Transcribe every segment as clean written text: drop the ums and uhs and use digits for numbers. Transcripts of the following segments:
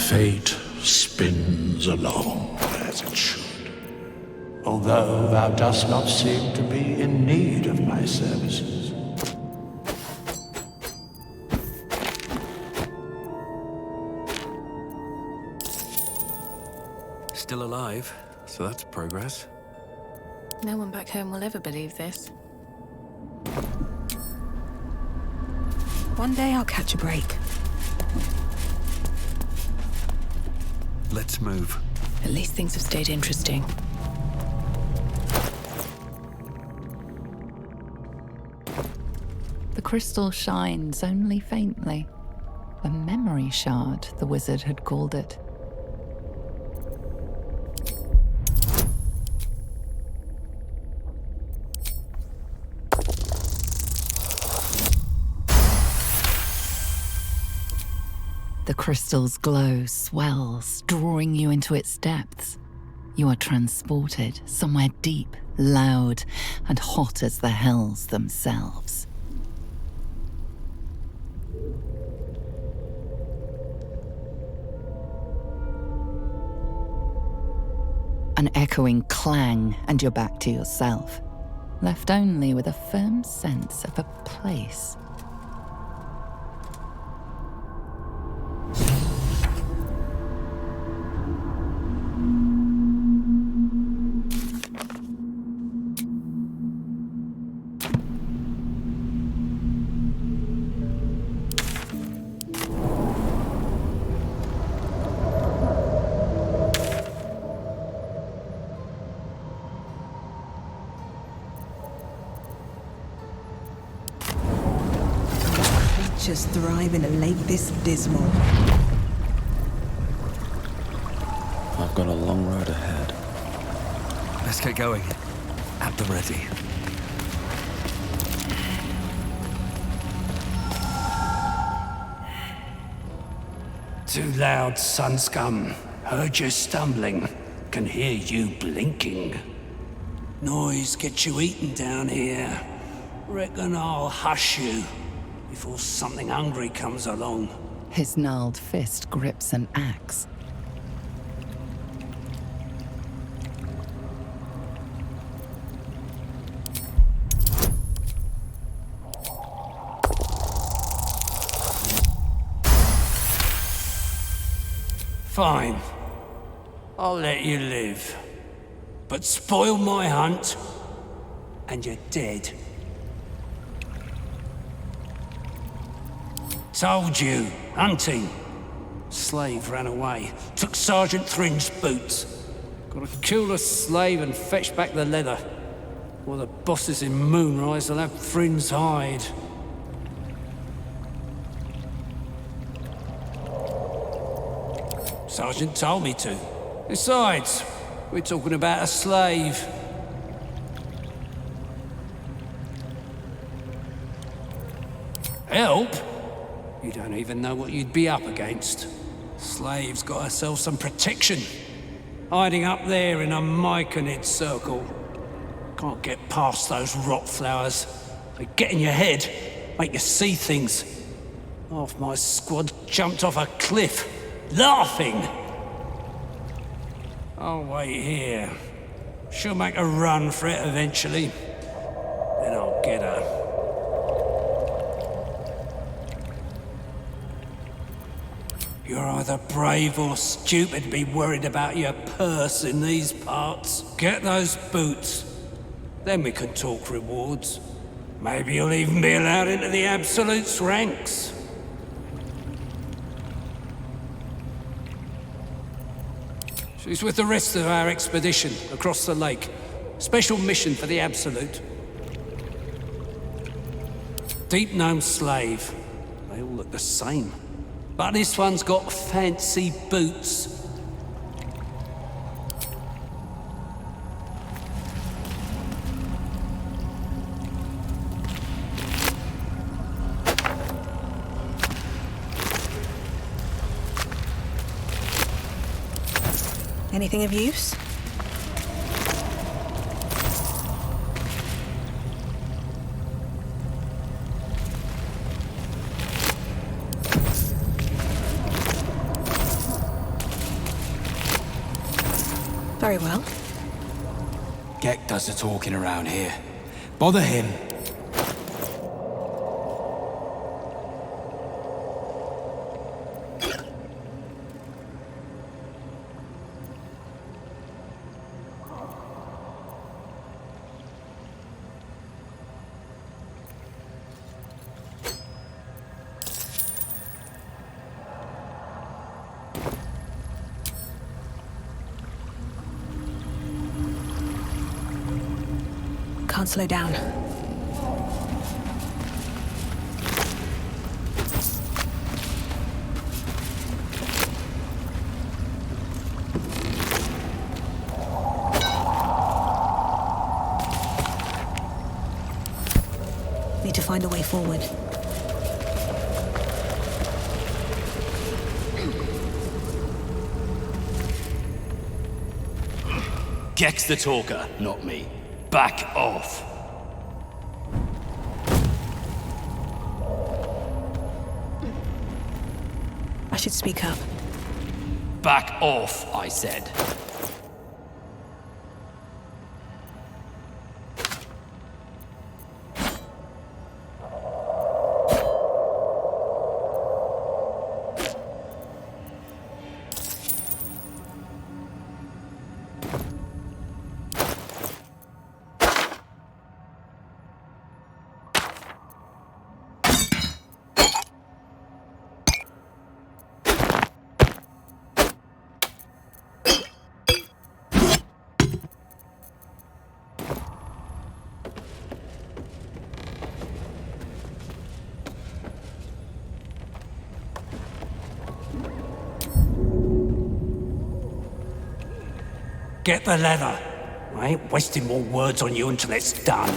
Fate spins along as it should. Although thou dost not seem to be in need of my services. Still alive, so that's progress. No one back home will ever believe this. One day I'll catch a break. Let's move. At least things have stayed interesting. The crystal shines only faintly. A memory shard, the wizard had called it. The crystal's glow swells, drawing you into its depths. You are transported somewhere deep, loud, and hot as the hells themselves. An echoing clang, and you're back to yourself, left only with a firm sense of a place. Just thrive in a lake this dismal. I've got a long road ahead. Let's get going. At the ready. Too loud, sun scum. Heard you stumbling. Can hear you blinking. Noise gets you eaten down here. Reckon I'll hush you before something hungry comes along. His gnarled fist grips an axe. Fine. I'll let you live. But spoil my hunt, and you're dead. Told you, hunting. Slave ran away, took Sergeant Thrin's boots. Gotta kill the slave and fetch back the leather. Or the bosses in Moonrise will have Thrin's hide. Sergeant told me to. Besides, we're talking about a slave. Help? You don't even know what you'd be up against. Slave's got herself some protection. Hiding up there in a myconid circle. Can't get past those rot flowers. They get in your head, make you see things. Half my squad jumped off a cliff, laughing. I'll wait here. She'll make a run for it eventually. Then I'll get her. You're either brave or stupid to be worried about your purse in these parts. Get those boots. Then we can talk rewards. Maybe you'll even be allowed into the Absolute's ranks. She's with the rest of our expedition across the lake. Special mission for the Absolute. Deep gnome slave. They all look the same. But this one's got fancy boots. Anything of use? Very well. Gek does the talking around here. Bother him. Can't slow down. Need to find a way forward. Gek's the talker, not me. Back off. I should speak up. Back off, I said. Get the leather. I ain't wasting more words on you until it's done.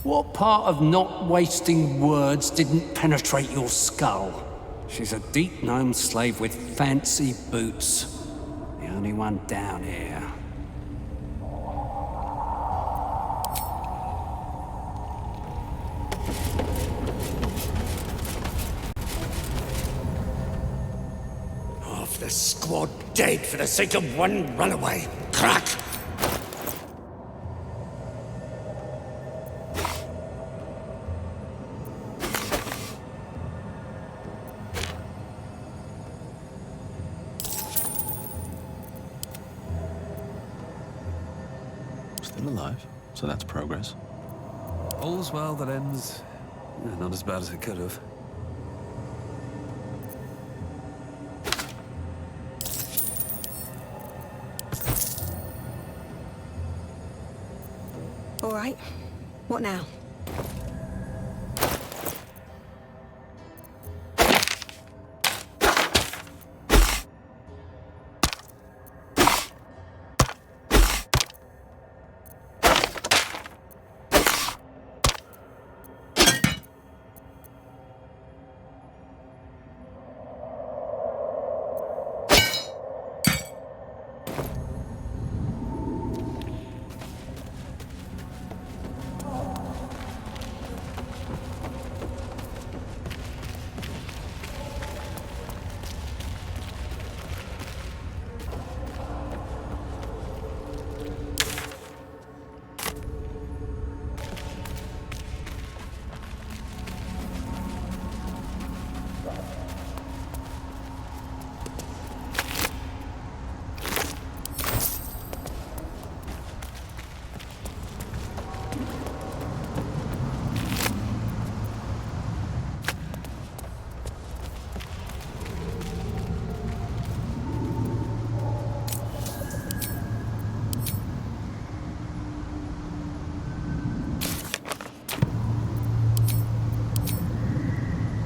What part of not wasting words didn't penetrate your skull? She's a deep gnome slave with fancy boots. The only one down here. Half the squad dead for the sake of one runaway. Crack! Still alive, so that's progress. All's well that ends. Not as bad as it could have. All right. What now?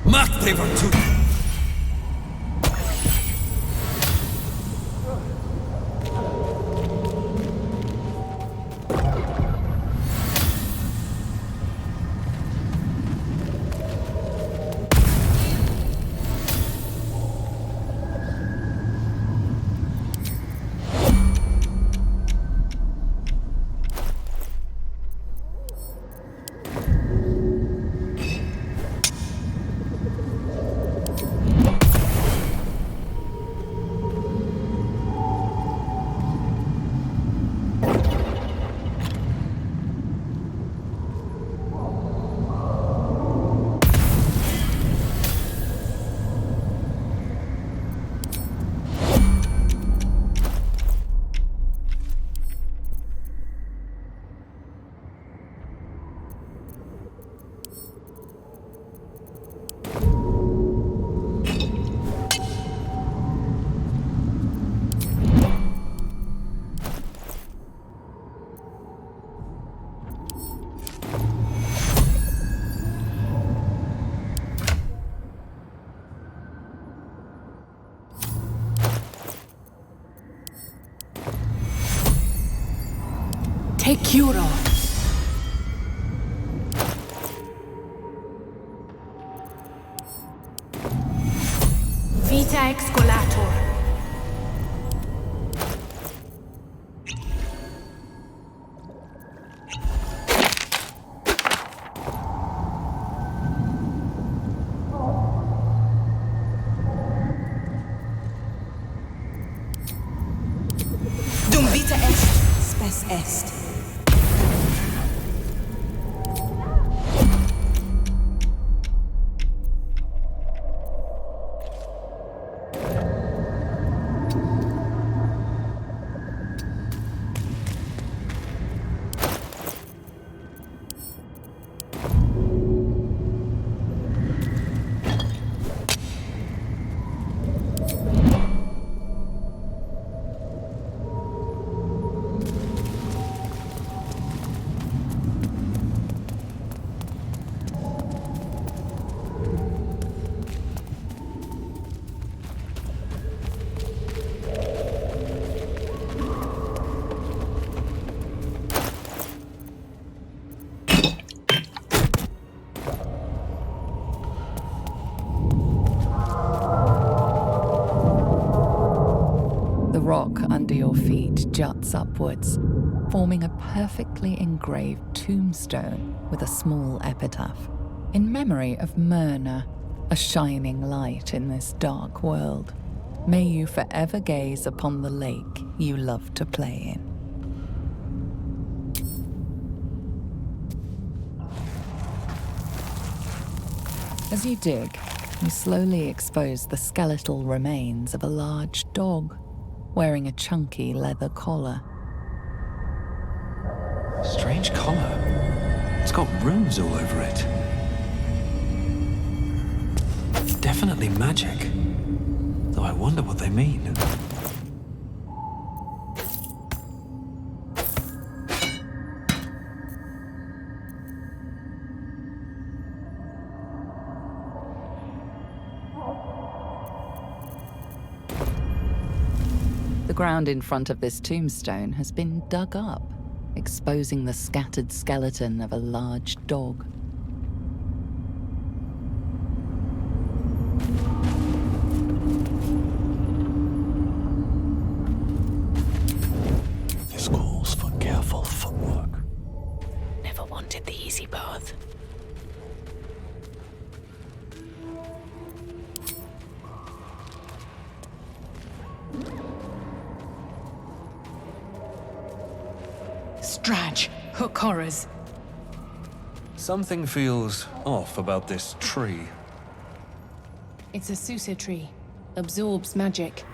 Machtlevertut! Securo. Vita excolator. Dum vita est, spes est. The rock under your feet juts upwards, forming a perfectly engraved tombstone with a small epitaph. In memory of Myrna, a shining light in this dark world. May you forever gaze upon the lake you love to play in. As you dig, you slowly expose the skeletal remains of a large dog, wearing a chunky leather collar. Strange collar. It's got runes all over it. It's definitely magic. Though I wonder what they mean. The ground in front of this tombstone has been dug up, exposing the scattered skeleton of a large dog. This calls for careful footwork. Never wanted the easy path. Strage, hook horrors. Something feels off about this tree. It's a Susa tree. Absorbs magic.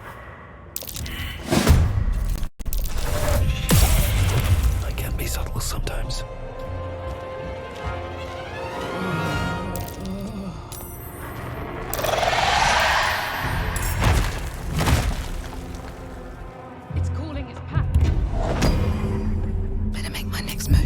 I can be subtle sometimes. It's calling its pack. Better make my next move.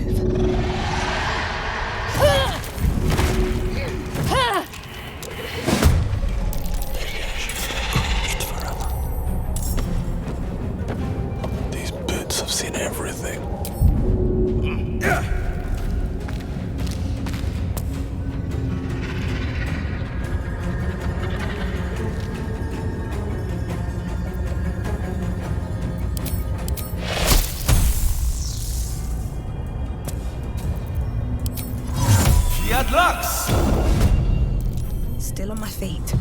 These bits have seen everything. Still on my feet.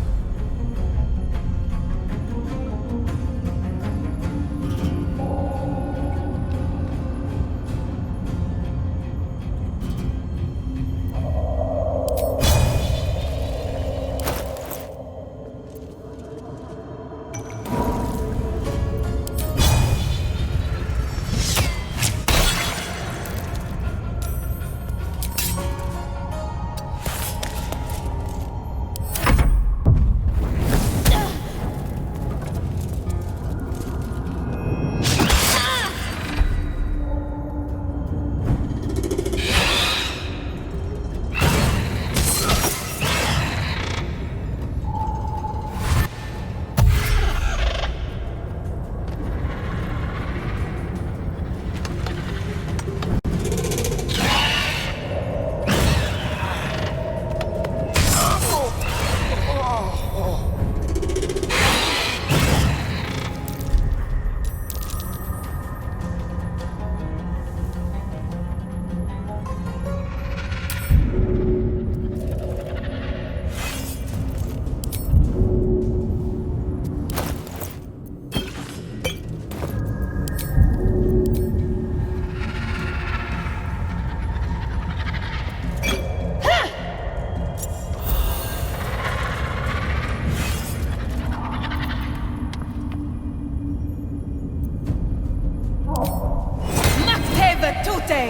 Virtute!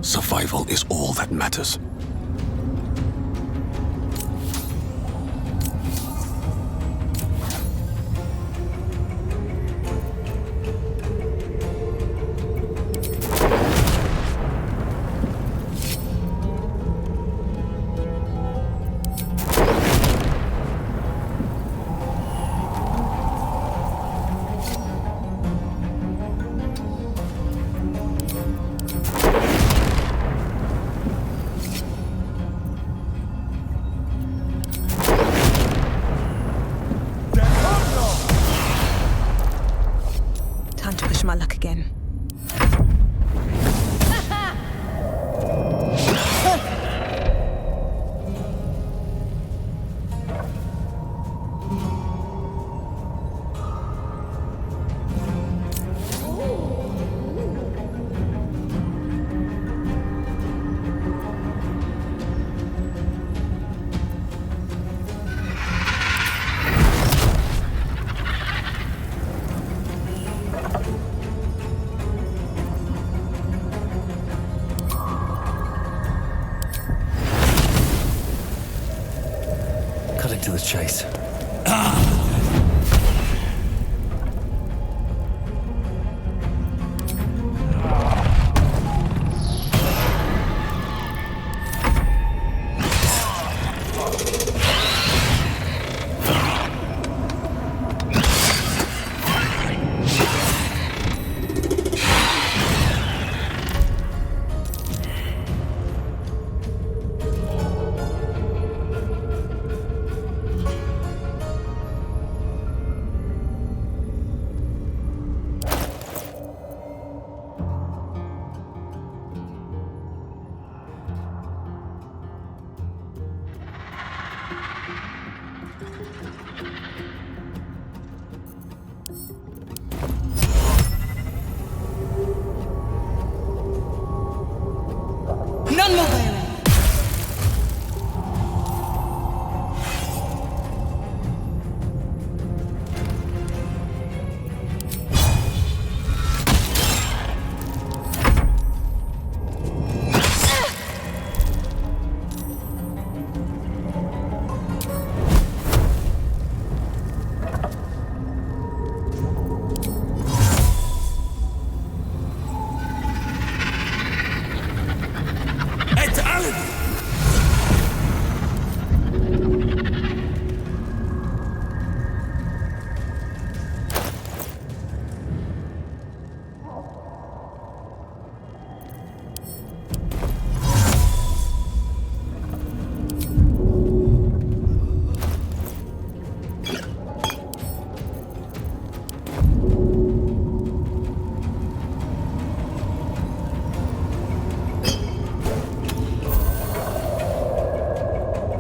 Survival is all that matters. Time to push my luck again. Cutting to the chase. None will bear it!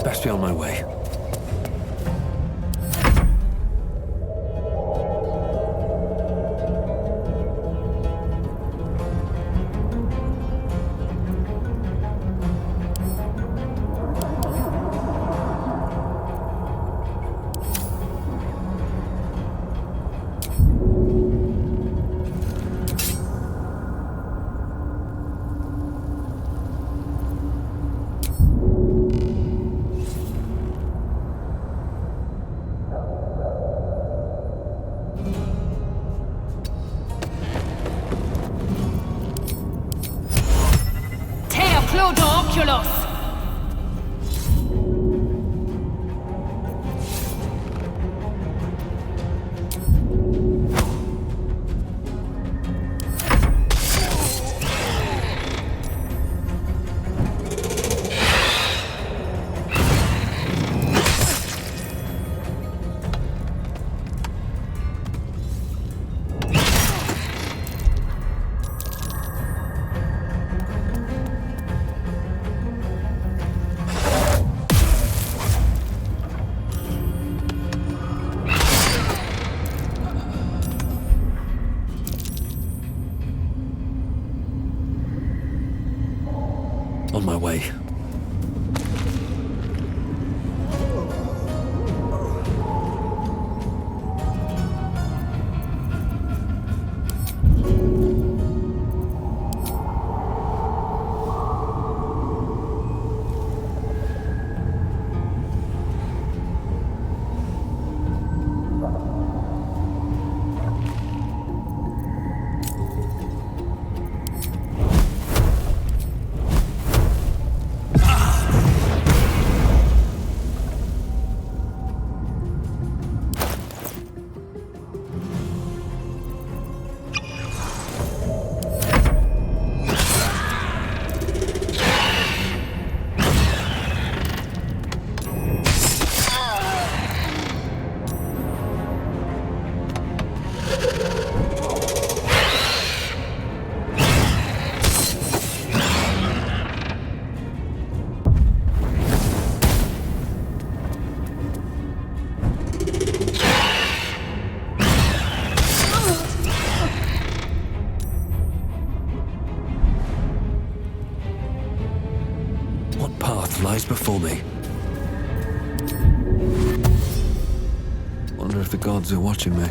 Best be on my way. Oculos! On my way. lies before me. Wonder if the gods are watching me.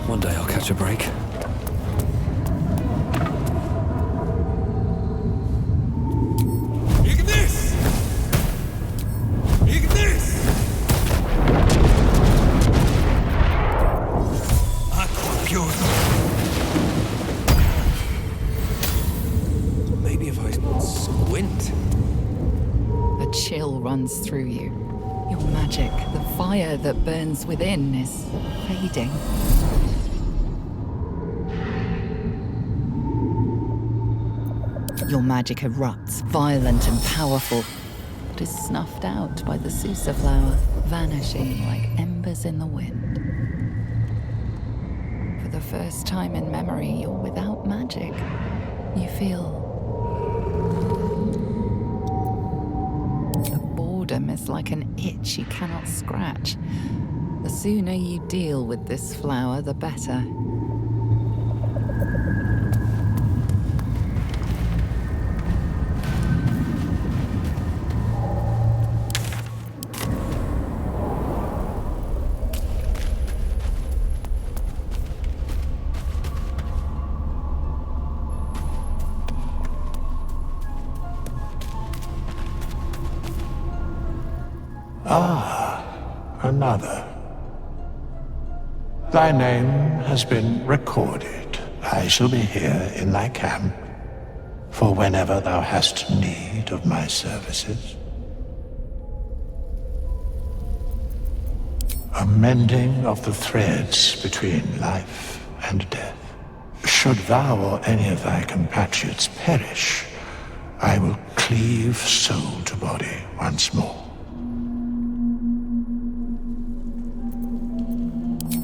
One day I'll catch a break. Maybe if I squint. A chill runs through you. Your magic, the fire that burns within, is fading. Your magic erupts, violent and powerful, but is snuffed out by the Susa flower, vanishing like embers in the wind. For the first time in memory, you're without magic. You feel... the boredom is like an itch you cannot scratch. The sooner you deal with this flower, the better. Another. Thy name has been recorded. I shall be here in thy camp for whenever thou hast need of my services. A mending of the threads between life and death. Should thou or any of thy compatriots perish, I will cleave soul to body once more.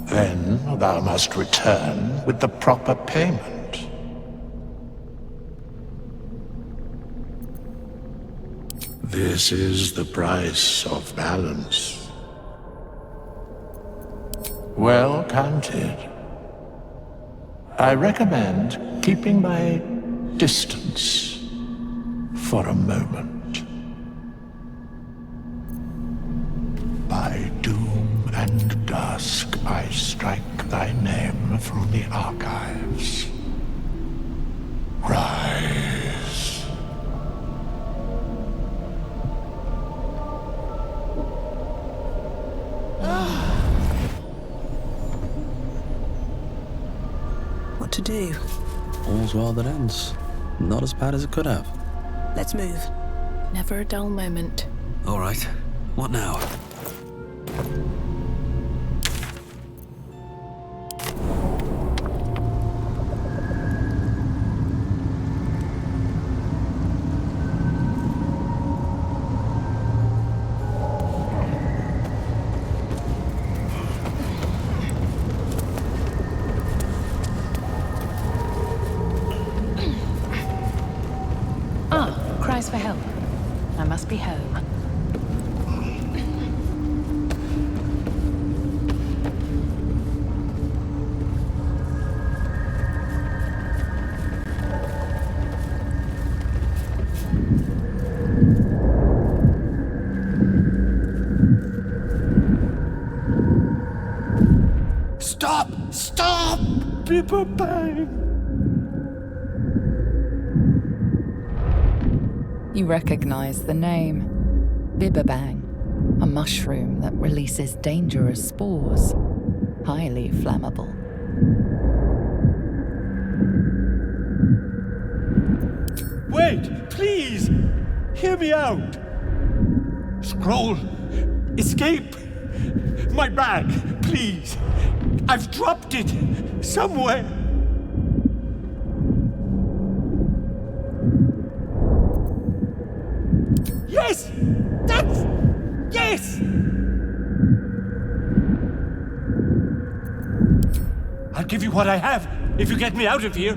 Then thou must return with the proper payment. This is the price of balance. Well counted. I recommend keeping my distance for a moment. By doom and dusk I strike thy name from the archives. Rise. What to do? All's well that ends. Not as bad as it could have. Let's move. Never a dull moment. All right. What now? Cries for help. I must be home. Stop! Stop! People bang! You recognize the name. Bibberbang, a mushroom that releases dangerous spores. Highly flammable. Wait, please! Hear me out! Scroll! Escape! My bag, please! I've dropped it somewhere! Yes! Yes! I'll give you what I have if you get me out of here.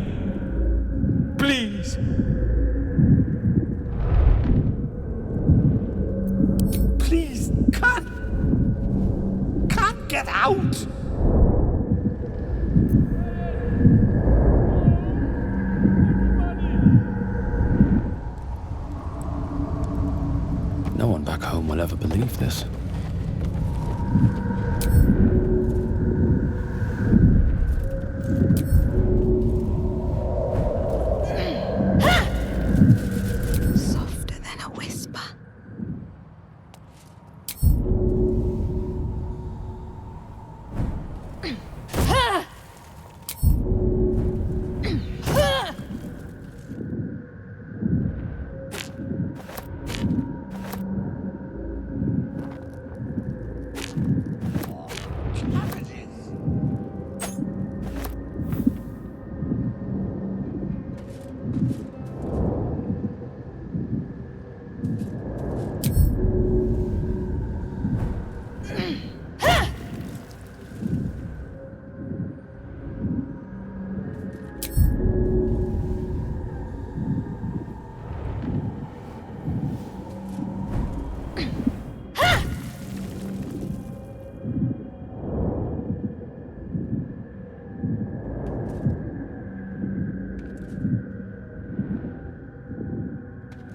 Please. Please, can't get out. No one back home will ever believe this. Softer than a whisper.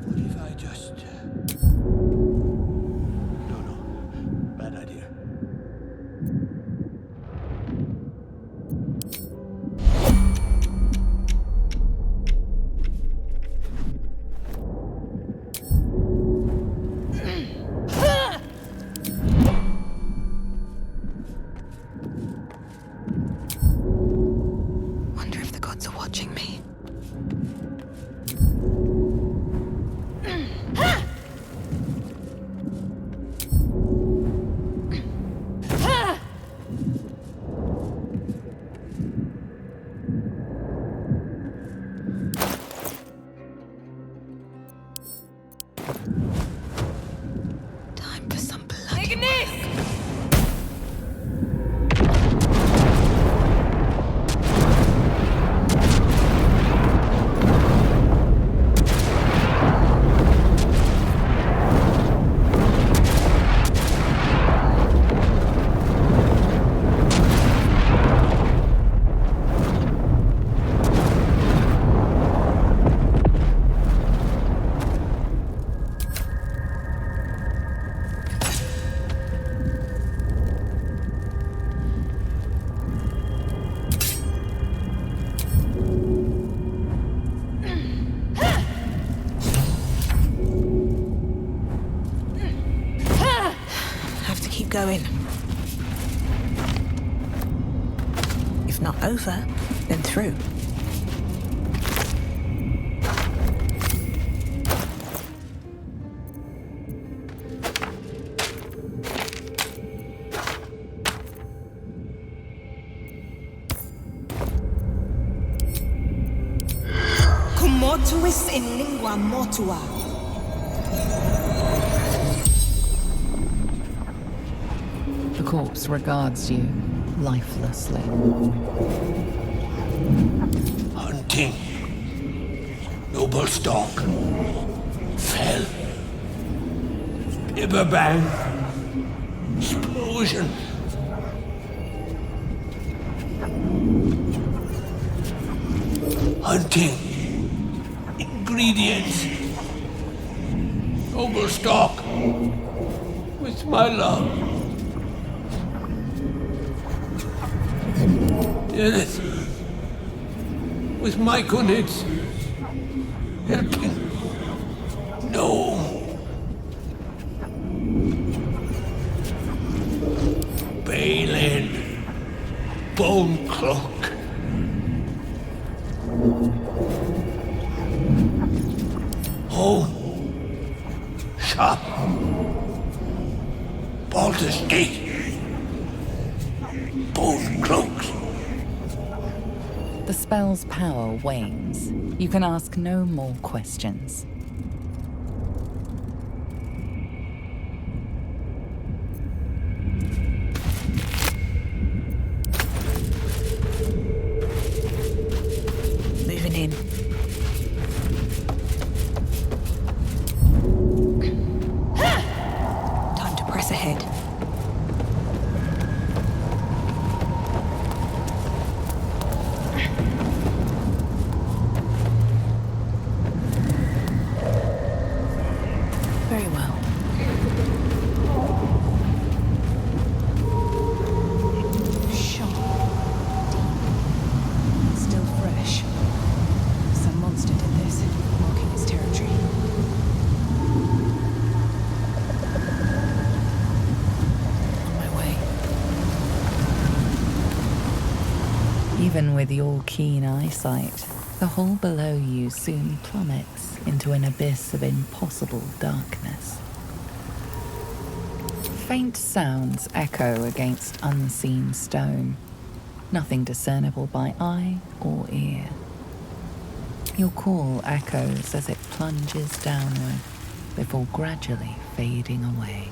What if I just... No, bad idea. Wonder if the gods are watching me. Time for some blood. Have to keep going. If not over, then through. Cum mortuis in lingua mortua. The corpse regards you lifelessly. Hunting. Noble stock. Fell. Bibber bang. Explosion. Hunting. Ingredients. Noble stock. With my love. Yes. With my conids. Helping. No. Balin. Bone cloak. Home. Shop. Baldur's Gate. Bone cloaks. The spell's power wanes. You can ask no more questions. Moving in. Time to press ahead. Very well. Even with your keen eyesight, the hole below you soon plummets into an abyss of impossible darkness. Faint sounds echo against unseen stone, nothing discernible by eye or ear. Your call echoes as it plunges downward before gradually fading away.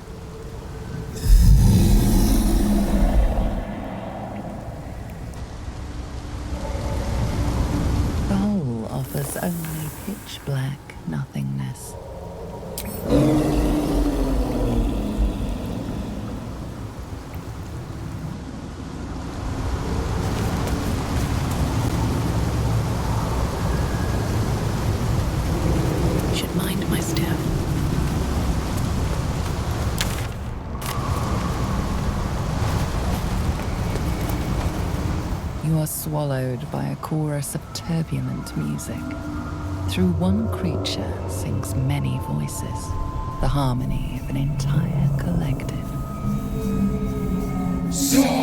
The hole offers only pitch-black nothingness. Should mind my step. You are swallowed by a chorus of turbulent music. Through one creature sings many voices, the harmony of an entire collective. Sovereign!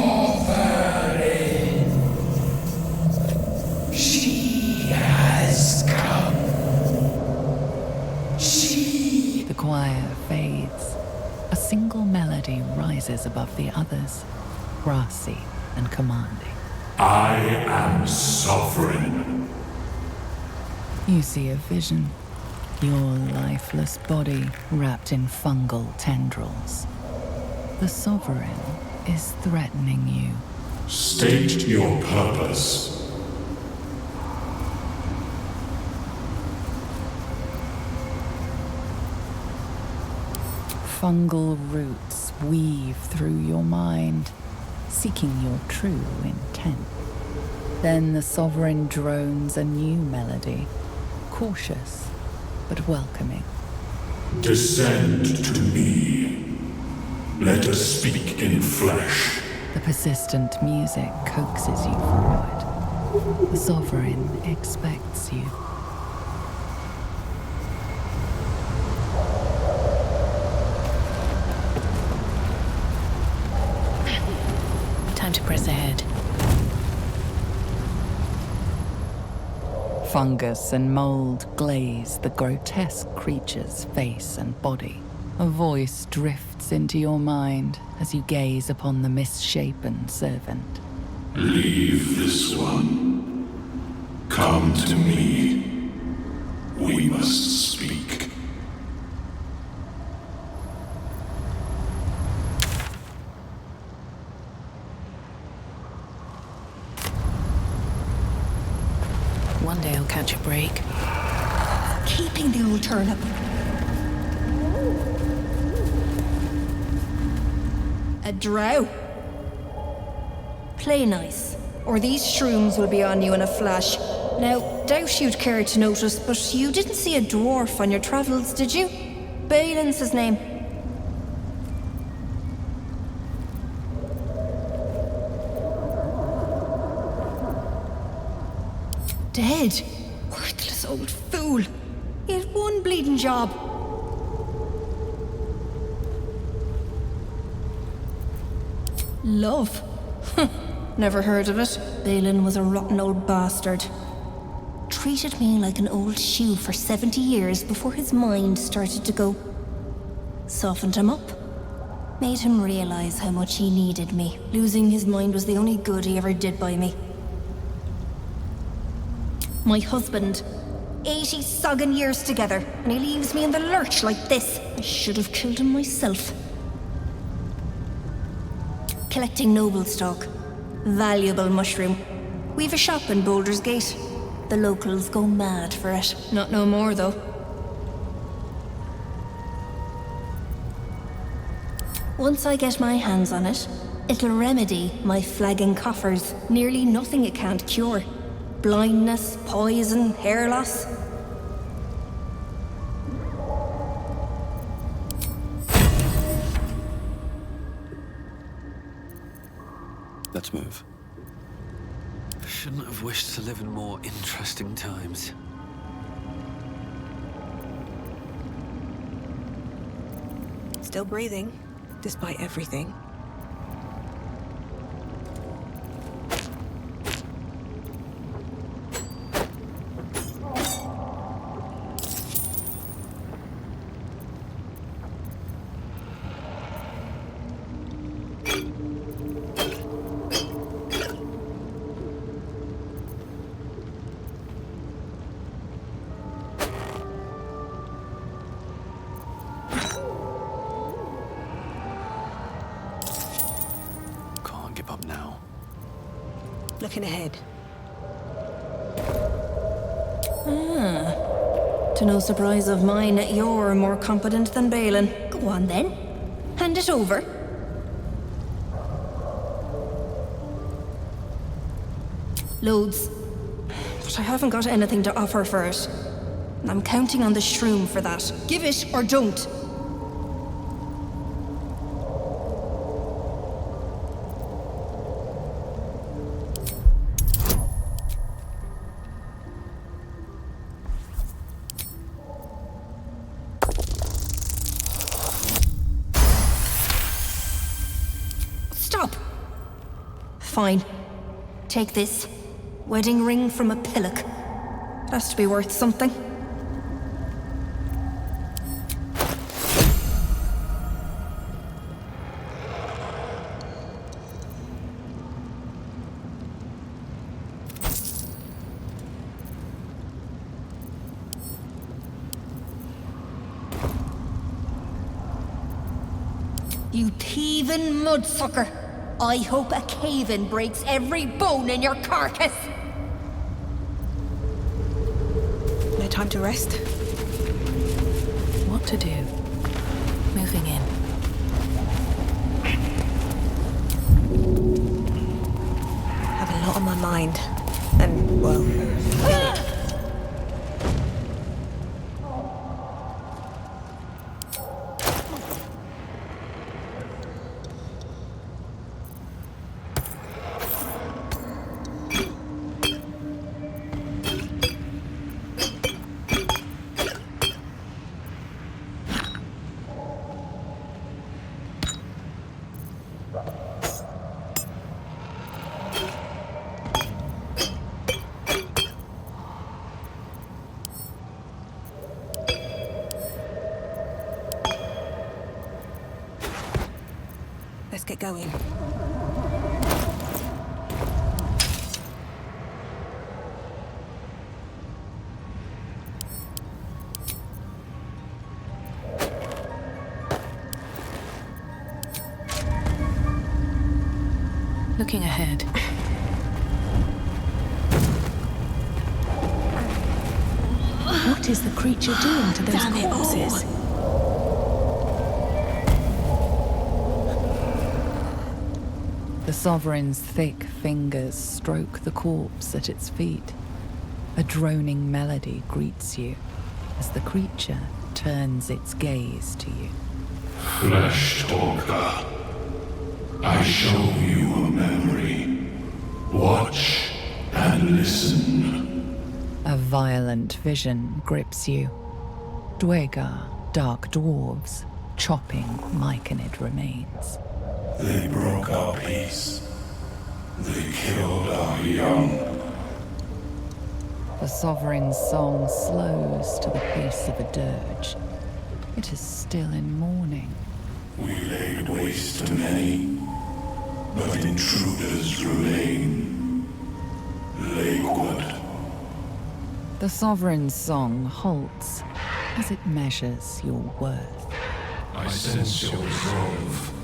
She has come. The choir fades. A single melody rises above the others, brassy and commanding. I am sovereign. You see a vision. Your lifeless body wrapped in fungal tendrils. The Sovereign is threatening you. State your purpose. Fungal roots weave through your mind, seeking your true intent. Then the Sovereign drones a new melody, cautious but welcoming. Descend to me. Let us speak in flesh. The persistent music coaxes you forward. The Sovereign expects you. Time to press ahead. Fungus and mold glaze the grotesque creature's face and body. A voice drifts into your mind as you gaze upon the misshapen servant. Leave this one. Come to me. We must speak. One day I'll catch a break. Keeping the old turnip. A drow. Play nice, or these shrooms will be on you in a flash. Now, doubt you'd care to notice, but you didn't see a dwarf on your travels, did you? Balin's his name. Dead. Worthless old fool. He had one bleeding job. Love. Never heard of it. Balin was a rotten old bastard. Treated me like an old shoe for 70 years before his mind started to go. Softened him up. Made him realize how much he needed me. Losing his mind was the only good he ever did by me. My husband. 80 soggin years together, and he leaves me in the lurch like this. I should have killed him myself. Collecting noble stock. Valuable mushroom. We've a shop in Baldur's Gate. The locals go mad for it. Not no more, though. Once I get my hands on it, it'll remedy my flagging coffers. Nearly nothing it can't cure. Blindness, poison, hair loss. Let's move. Shouldn't have wished to live in more interesting times. Still breathing, despite everything. Looking ahead. To no surprise of mine, you're more competent than Balin. Go on then. Hand it over. Loads. But I haven't got anything to offer for it. And I'm counting on the shroom for that. Give it or don't. Stop! Fine. Take this. Wedding ring from a pillock. It has to be worth something. You thieving mudsucker! I hope a cave-in breaks every bone in your carcass! No time to rest. What to do? Moving in. Have a lot on my mind. And, well, let's get going. Looking ahead. What is the creature doing to those corpses? The Sovereign's thick fingers stroke the corpse at its feet. A droning melody greets you as the creature turns its gaze to you. Flesh Talker, I show you a memory. Watch and listen. A violent vision grips you. Dwegar, dark dwarves, chopping myconid remains. They broke our peace. They killed our young. The Sovereign's song slows to the pace of a dirge. It is still in mourning. We laid waste to many, but intruders remain. Lakewood. The Sovereign's song halts as it measures your worth. I sense your resolve.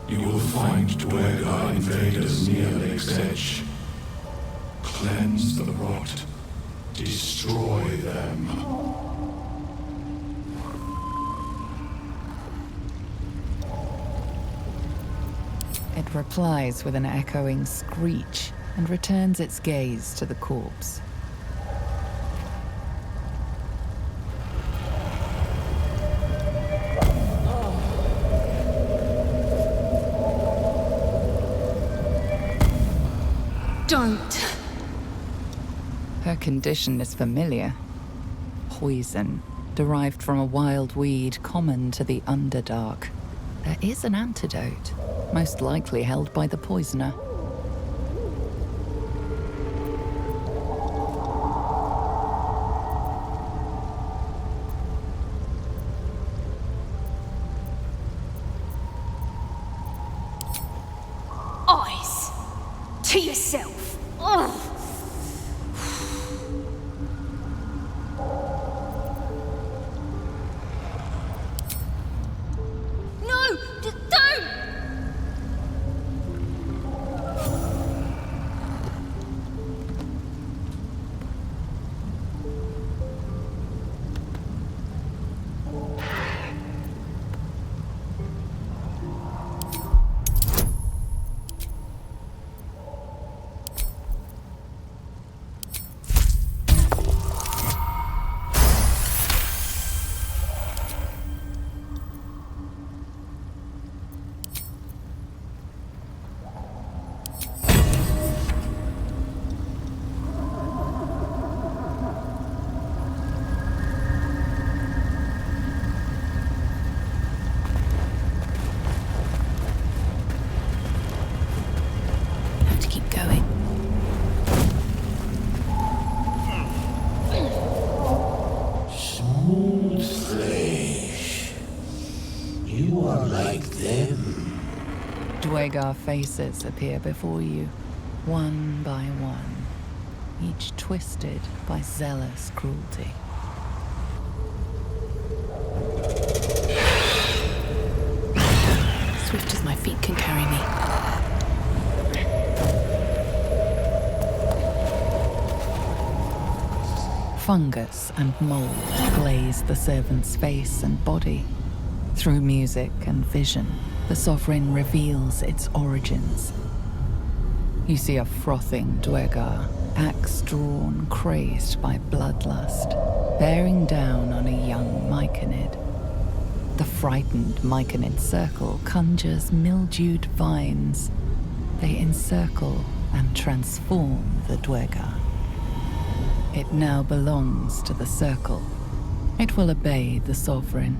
You will find Dwegar invaders near Lake's edge. Cleanse the rot. Destroy them. It replies with an echoing screech and returns its gaze to the corpse. Don't. Her condition is familiar. Poison, derived from a wild weed common to the Underdark. There is an antidote, most likely held by the poisoner. Eyes. To yourself. Ugh. You are like them. Dwegar faces appear before you, one by one, each twisted by zealous cruelty. Swift as my feet can carry me. Fungus and mold glaze the servant's face and body. Through music and vision, the sovereign reveals its origins. You see a frothing Dwegar, axe drawn, crazed by bloodlust, bearing down on a young Myconid. The frightened Myconid circle conjures mildewed vines. They encircle and transform the Dwegar. It now belongs to the circle. It will obey the sovereign.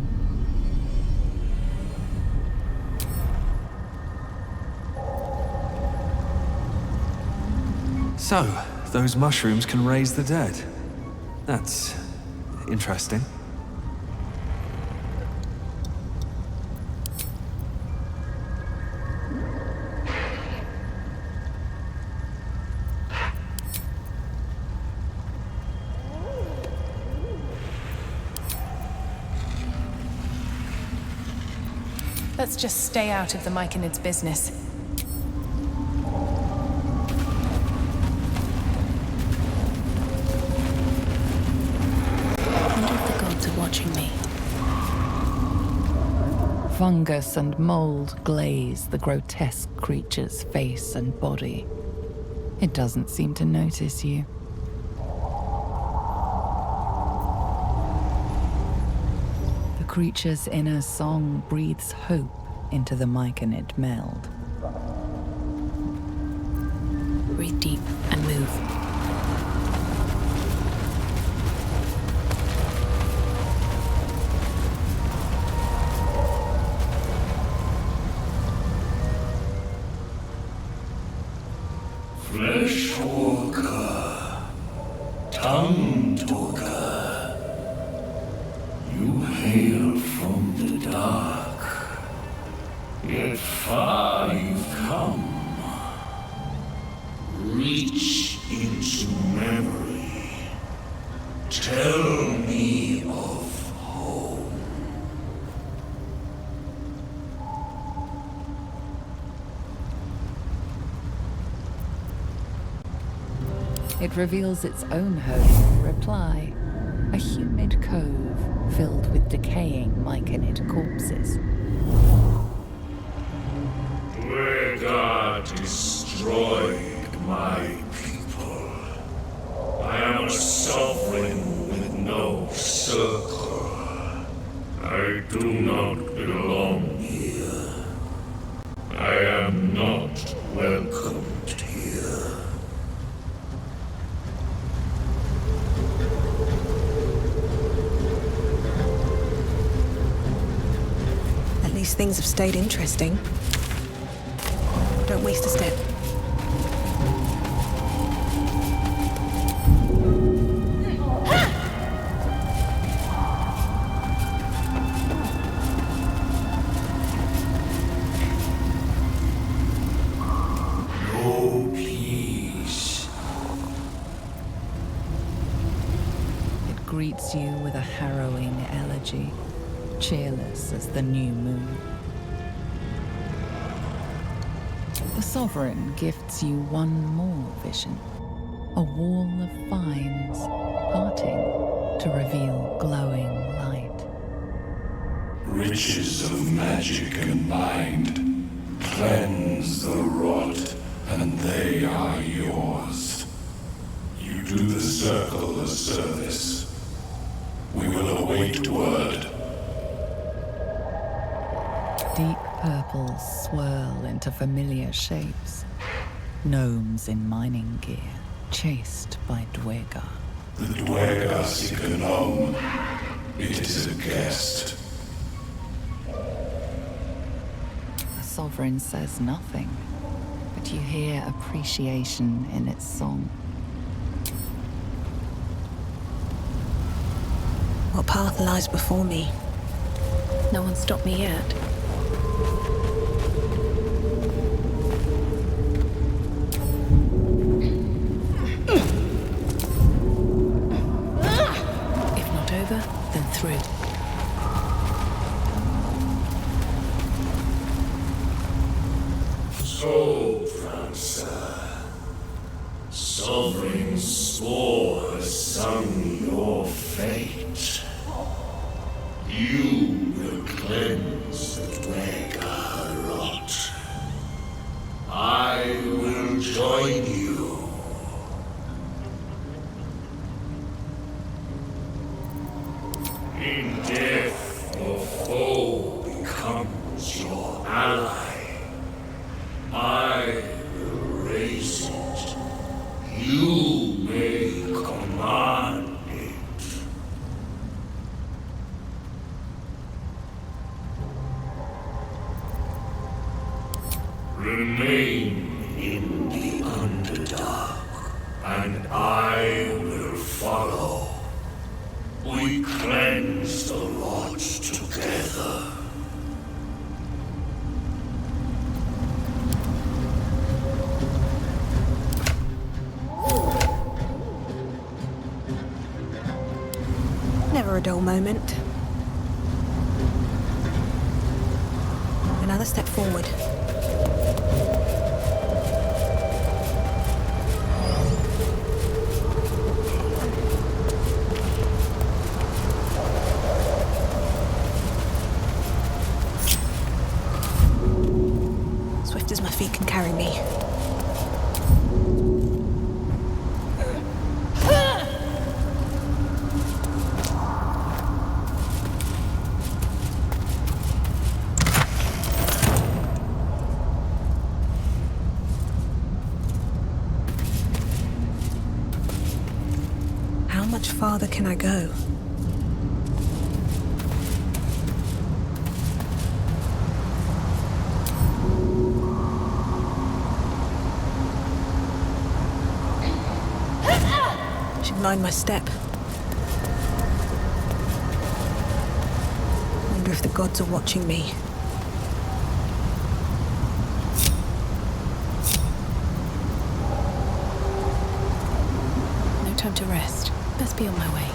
So, those mushrooms can raise the dead. That's interesting. Let's just stay out of the Myconid's business. I wonder if the gods are watching me. Fungus and mold glaze the grotesque creature's face and body. It doesn't seem to notice you. The creature's inner song breathes hope into the Myconid meld. Breathe deep and move. Flesh walker, tongue talker, you hail from the dark, yet far you've come. Reach into memory, tell me of home. It reveals its own home, reply. A humid cove filled with decaying Myconid corpses. Dwegar destroyed my people. I am a sovereign with no circle. I do not belong here. I am not welcomed here. At least things have stayed interesting. Don't waste a step. No peace. It greets you with a harrowing elegy, cheerless as the new moon. The sovereign gifts you one more vision, a wall of vines parting to reveal glowing light. Riches of magic and mind, cleanse the rot, and they are yours. You do the circle a service. We will await word. Deep purples swirl into familiar shapes. Gnomes in mining gear, chased by Dwegar. The Dwegar seek a gnome. It is a guest. The sovereign says nothing, but you hear appreciation in its song. What path lies before me? No one stopped me yet. If not over, then through. So, Francer, Sovereign Spore has sung your fate. You will cleanse the Wega rot. I will join you. In death, your foe becomes your ally. I will raise it. You may command it. Remain in the Underdark, and I will follow. We cleanse the rot together. Never a dull moment. Another step forward. Swift as my feet can carry me. How much farther can I go? Should mind my step. Wonder if the gods are watching me. No time to rest. Best be on my way.